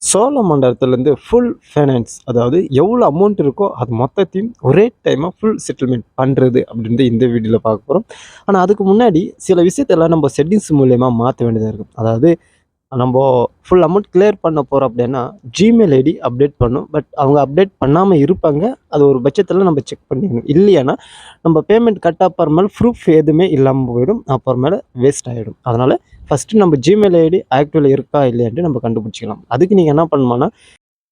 சோழமண்டலத்துலேருந்து full finance அதாவது எவ்வளோ amount இருக்கோ அது மொத்தத்தையும் ஒரே டைமாக ஃபுல் செட்டில்மெண்ட் பண்ணுறது அப்படின்றது இந்த வீடியோவில் பார்க்க போகிறோம். ஆனால் அதுக்கு முன்னாடி சில விஷயத்தெல்லாம் நம்ம செட்டிங்ஸ் மூலயமா மாற்ற வேண்டியதாக இருக்கும். அதாவது நம்ம ஃபுல் அமௌண்ட் கிளியர் பண்ண போகிறோம் அப்படின்னா ஜிமெயில் ஐடி அப்டேட் பண்ணும். பட் அவங்க அப்டேட் பண்ணாமல் இருப்பாங்க. அது ஒரு பட்சத்தில் நம்ம செக் பண்ணிக்கணும். இல்லையானா நம்ம பேமெண்ட் கட் அப்புறமேல ப்ரூஃப் எதுவுமே இல்லாமல் போயிடும். அப்புறமேல வேஸ்ட் ஆகிடும். அதனால் ஃபஸ்ட்டு நம்ம ஜிமெயில் ஐடி ஆக்டிவில் இருக்கா இல்லையான்ட்டு நம்ம கண்டுபிடிச்சிக்கலாம். அதுக்கு நீங்கள் என்ன பண்ணணும்னா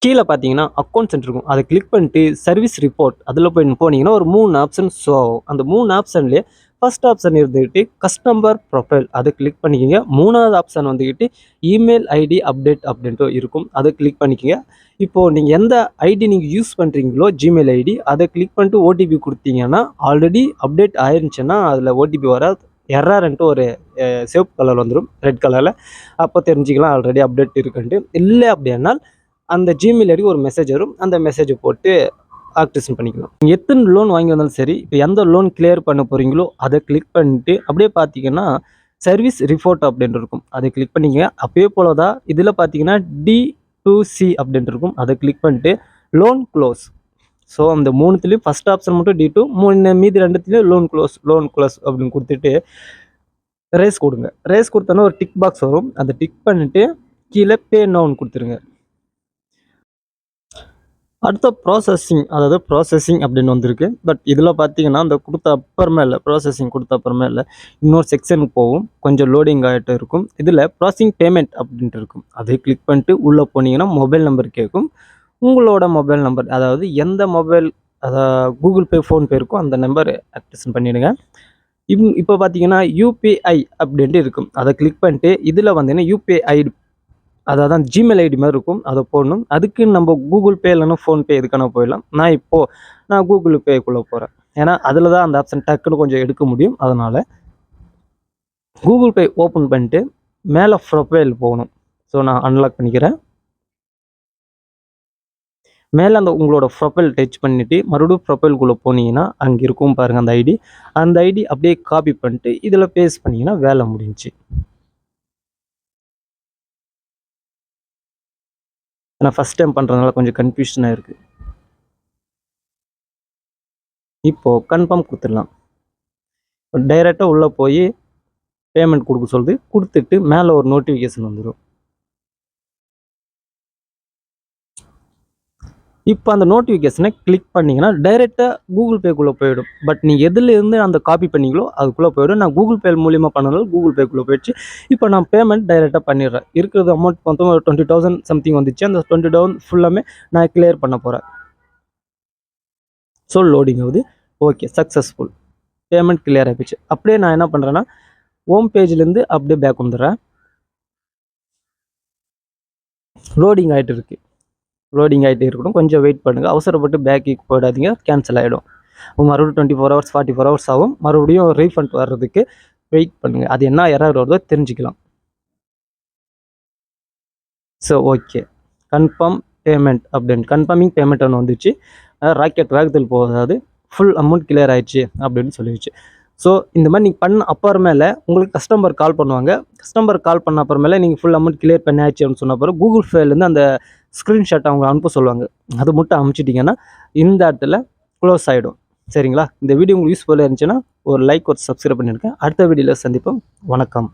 கீழே பார்த்தீங்கன்னா அக்கௌண்ட்ஸ் இருக்கும். அதை கிளிக் பண்ணிட்டு சர்வீஸ் ரிப்போர்ட் அதில் போனீங்கன்னா ஒரு 3 ஆப்ஷன் ஷோ ஆகும். அந்த 3 ஆப்ஷன்லேயே ஃபர்ஸ்ட் ஆப்ஷன் இருந்துக்கிட்டு கஸ்டமர் ப்ரொஃபைல் அதை கிளிக் பண்ணிக்கோங்க. 3வது ஆப்ஷன் வந்துக்கிட்டு இமெயில் ஐடி அப்டேட் அப்படின்ட்டு இருக்கும். அதை கிளிக் பண்ணிக்கோங்க. இப்போது நீங்கள் எந்த ஐடி நீங்கள் யூஸ் பண்ணுறீங்களோ ஜிமெயில் ஐடி அதை கிளிக் பண்ணிட்டு ஓடிபி கொடுத்தீங்கன்னா ஆல்ரெடி அப்டேட் ஆயிருந்துச்சுன்னா அதில் ஓடிபி வராது. எர்ரர்ன்ட்டு ஒரு சிவப்பு கலர் வந்துடும், ரெட் கலரில். அப்போ தெரிஞ்சுக்கலாம் ஆல்ரெடி அப்டேட் இருக்குன்ட்டு. இல்லை அப்படின்னா அந்த ஜிமெயில் ஐடி ஒரு மெசேஜ் வரும். அந்த மெசேஜை போட்டு ஆக்டிவேஷன் பண்ணிக்கலாம். நீங்கள் எத்தனை லோன் வாங்கி வந்தாலும் சரி, இப்போ எந்த லோன் கிளியர் பண்ண போகிறீங்களோ அதை கிளிக் பண்ணிட்டு அப்படியே பார்த்தீங்கன்னா சர்வீஸ் ரிப்போர்ட் அப்படின்ட்டு இருக்கும். அதை கிளிக் பண்ணிக்கங்க. அப்பயே போல தான் இதில் பார்த்தீங்கன்னா D2C அப்படின்ட்டு இருக்கும். அதை கிளிக் பண்ணிட்டு லோன் க்ளோஸ். ஸோ அந்த 3த்துலேயும் ஃபஸ்ட் ஆப்ஷன் மட்டும் D2, மீதி 2த்துலேயும் லோன் க்ளோஸ் அப்படின்னு கொடுத்துட்டு ரேஸ் கொடுங்க. ரேஸ் கொடுத்தோன்னா ஒரு டிக் பாக்ஸ் வரும். அதை டிக் பண்ணிவிட்டு கீழே பே நவுன்னு கொடுத்துருங்க. அடுத்த ப்ராசஸிங் அப்படின்னு வந்திருக்கு. பட் இதில் பார்த்தீங்கன்னா அந்த கொடுத்த அப்புறமேல ப்ராசஸிங் கொடுத்த அப்புறமேல இன்னொரு செக்ஷனுக்கு போகும். கொஞ்சம் லோடிங் ஆகிட்டு இருக்கும். இதில் ப்ராசஸிங் பேமெண்ட் அப்படின்ட்டு இருக்கும். அதை கிளிக் பண்ணிட்டு உள்ளே போனீங்கன்னா மொபைல் நம்பர் கேட்கும். உங்களோட மொபைல் நம்பர், அதாவது எந்த மொபைல், அதாவது கூகுள் பே, ஃபோன்பே இருக்கோ அந்த நம்பர் ஆக்டிவேஷன் பண்ணிவிடுங்க. இப்போ பார்த்தீங்கன்னா யூபிஐ அப்படின்ட்டு இருக்கும். அதை கிளிக் பண்ணிட்டு இதில் வந்தீங்கன்னா யூபிஐ அதாவது அந்த ஜிமெயில் ஐடி மாதிரி இருக்கும். அதை போடணும். அதுக்கு நம்ம கூகுள் பே இல்லைன்னா ஃபோன்பே எதுக்கான போயிடலாம். நான் கூகுள் பேக்குள்ளே போகிறேன். ஏன்னா அதில் தான் அந்த ஆப்ஷன் டக்குன்னு கொஞ்சம் எடுக்க முடியும். அதனால் கூகுள் பே ஓப்பன் பண்ணிட்டு மேலே ப்ரொஃபைல் போகணும். ஸோ நான் அன்லாக் பண்ணிக்கிறேன். மேலே அந்த உங்களோட ப்ரொஃபைல் டச் பண்ணிவிட்டு மறுபடியும் ப்ரொஃபைல்குள்ளே போனீங்கன்னா அங்கே இருக்கும் பாருங்கள் அந்த ஐடி. அந்த ஐடி அப்படியே காப்பி பண்ணிட்டு இதில் பேஸ்ட் பண்ணிங்கன்னா வேலை முடிஞ்சிச்சு. ஏன்னா ஃபஸ்ட் டைம் பண்ணுறதுனால கொஞ்சம் கன்ஃபியூஷனாக இருக்குது. இப்போது கன்ஃபார்ம் கொடுத்துடலாம். டைரெக்டாக உள்ளே போய் பேமெண்ட் கொடுக்க சொல்லுது. கொடுத்துட்டு மேலே ஒரு நோட்டிஃபிகேஷன் வந்துடும். இப்போ அந்த நோட்டிஃபிகேஷனை கிளிக் பண்ணிங்கன்னா டைரெக்டாக கூகுள் பேக்குள்ளே போயிடும். பட் நீங்கள் எதுலேருந்து அந்த காப்பி பண்ணிங்களோ அதுக்குள்ளே போயிடும். நான் கூகுள் பே மூலியமாக பண்ணனால கூகுள் பேக்குள்ளே போயிடுச்சு. இப்போ நான் பேமெண்ட் டைரெக்டாக பண்ணிடுறேன். இருக்கிறது அமௌண்ட் மொத்தம் 20,000 சம்திங் வந்துச்சு. அந்த 20,000 ஃபுல்லாமே நான் கிளியர் பண்ண போகிறேன். ஸோ லோடிங் ஆகுது. Okay, successful. பேமெண்ட் கிளியர் ஆகிடுச்சு. அப்படியே நான் என்ன பண்ணுறேன்னா ஹோம் பேஜ்லேருந்து அப்படியே பேக் வந்துடுறேன். லோடிங் ஆகிட்டு இருக்கட்டும். கொஞ்சம் வெயிட் பண்ணுங்கள். அவசரப்பட்டு பேக்கு போயிடாதீங்க, கேன்சல் ஆகிடும். மறுபடியும் 24 ஹவர்ஸ் 44 ஹவர்ஸ் ஆகும். மறுபடியும் ரீஃபண்ட் வர்றதுக்கு வெயிட் பண்ணுங்கள். அது என்ன எரர் வருதோ தெரிஞ்சுக்கலாம். ஸோ ஓகே, கன்ஃபார்மிங் பேமெண்ட் ஒன்று வந்துச்சு. ராக்கெட் வேகத்தில் போகாது, ஃபுல் அமௌண்ட் கிளியர் ஆயிடுச்சு அப்படின்னு சொல்லிடுச்சு. ஸோ இந்த மாதிரி நீங்கள் பண்ண அப்புறமேல உங்களுக்கு கஸ்டமர் கால் பண்ணுவாங்க. கஸ்டமர் கால் பண்ண அப்புறமேல நீங்கள் ஃபுல் அமௌண்ட் கிளியர் பண்ணியாச்சு அப்படின்னு சொன்ன அப்புறம் கூகுள் பேலேருந்து அந்த ஸ்க்ரீன்ஷாட் அவங்க அனுப்ப சொல்லுவாங்க. அது மட்டும் அனுப்பிச்சிட்டிங்கன்னா இந்த இடத்துல க்ளோஸ் ஆகிடும். சரிங்களா? இந்த வீடியோ உங்களுக்கு யூஸ்ஃபுல்லாக இருந்துச்சுன்னா ஒரு லைக், ஒரு சப்ஸ்கிரைப் பண்ணியிருக்கேன். அடுத்த வீடியோவில் சந்திப்போம். வணக்கம்.